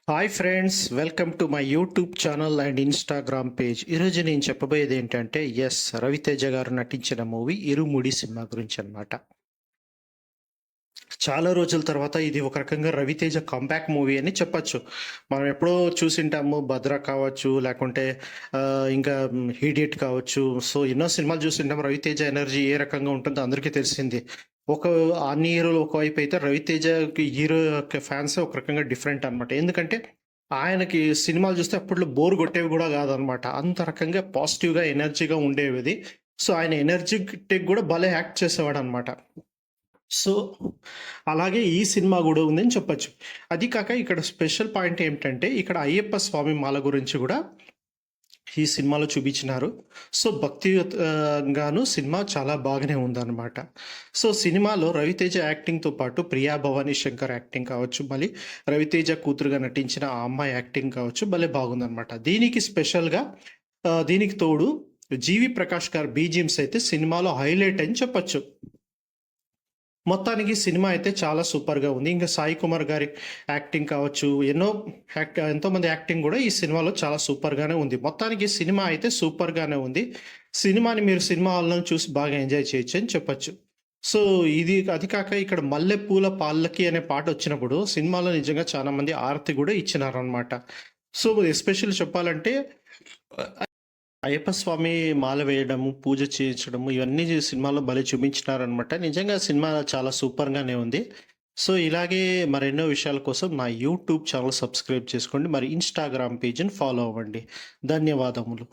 Hi friends, welcome to my YouTube channel and Instagram page. ఈరోజు నేను చెప్పబోయేది ఏంటంటే, రవితేజ గారు నటించిన మూవీ 'ఇరుముడి' సినిమా గురించి అనమాట. చాలా రోజుల తర్వాత ఇది ఒక రకంగా రవితేజ కంబ్యాక్ మూవీ అని చెప్పొచ్చు. మనం ఎప్పుడో చూసింటాము 'భద్ర' కావచ్చు, లేకుంటే ఇంకా 'ఇడియట్' కావచ్చు. సో, ఎన్నో సినిమాలు చూసింటాం. రవితేజ ఎనర్జీ ఏ రకంగా ఉంటుందో అందరికీ తెలిసిందే. ఒక అన్ని హీరోలు ఒకవైపు అయితే, రవితేజకి హీరో యొక్క ఫ్యాన్స్ ఒక రకంగా డిఫరెంట్ అనమాట. ఎందుకంటే ఆయనకి సినిమాలు చూస్తే అప్పట్లో బోర్ కొట్టేవి కూడా కాదనమాట. అంత రకంగా పాజిటివ్‌గా, ఎనర్జీగా ఉండేవిది. సో, ఆయన ఎనర్జిటిక్ కూడా భలే యాక్ట్ చేసేవాడనమాట. సో, అలాగే ఈ సినిమా గూడా ఉందని చెప్పొచ్చు. అది కాక ఇక్కడ స్పెషల్ పాయింట్ ఏమిటంటే, ఇక్కడ అయ్యప్ప స్వామి మాల గురించి గూడా ఈ సినిమాలో చూపించినారు. సో, గాను సినిమా చాలా బాగానే ఉందనమాట. సో, సినిమాలో రవితేజ యాక్టింగ్‌తో పాటు ప్రియా భవానీ శంకర్ యాక్టింగ్ కావచ్చు, మళ్ళీ రవితేజ కూతురుగా నటించిన ఆ అమ్మాయి యాక్టింగ్ కావచ్చు, భలే బాగుందనమాట. దీనికి స్పెషల్‌గా దీనికి తోడు 'జీవి ప్రకాష్' గారి బీజీఎమ్స్ అయితే సినిమాలో హైలైట్ అని చెప్పొచ్చు. మొత్తానికి సినిమా అయితే చాలా సూపర్‌గా ఉంది. ఇంకా 'సాయి కుమార్' గారి యాక్టింగ్ కావచ్చు, ఎంతోమంది యాక్టింగ్ గూడా ఈ సినిమాలో చాలా సూపర్‌గానే ఉంది. మొత్తానికి సినిమా అయితే సూపర్‌గానే ఉంది. సినిమాని మీరు సినిమా హాల్‌లో చూసి బాగా ఎంజాయ్ చేయొచ్చని చెప్పొచ్చు. సో, అది కాక ఇక్కడ 'మల్లెపూల పాల్లకి' అనే పాటొచ్చినప్పుడు సినిమాలో నిజంగా చాలా మంది ఆరతి గూడా ఇచ్చినారనమాట. సో, ఎస్పెషల్లీ చెప్పాలంటే అయ్యప్ప స్వామి మాల వేయడము, పూజ చేయించడము ఇవన్నీ సినిమాలో భలే చూపించినారనమాట. నిజంగా సినిమా చాలా సూపర్‌గానే ఉంది. సో, ఇలాగే మరెన్నో విషయాల కోసం నా యూట్యూబ్ ఛానల్ సబ్స్క్రైబ్ చేసుకోండి. మరి ఇన్‌స్టాగ్రామ్ పేజ్‌ని ఫాలో అవ్వండి. ధన్యవాదములు.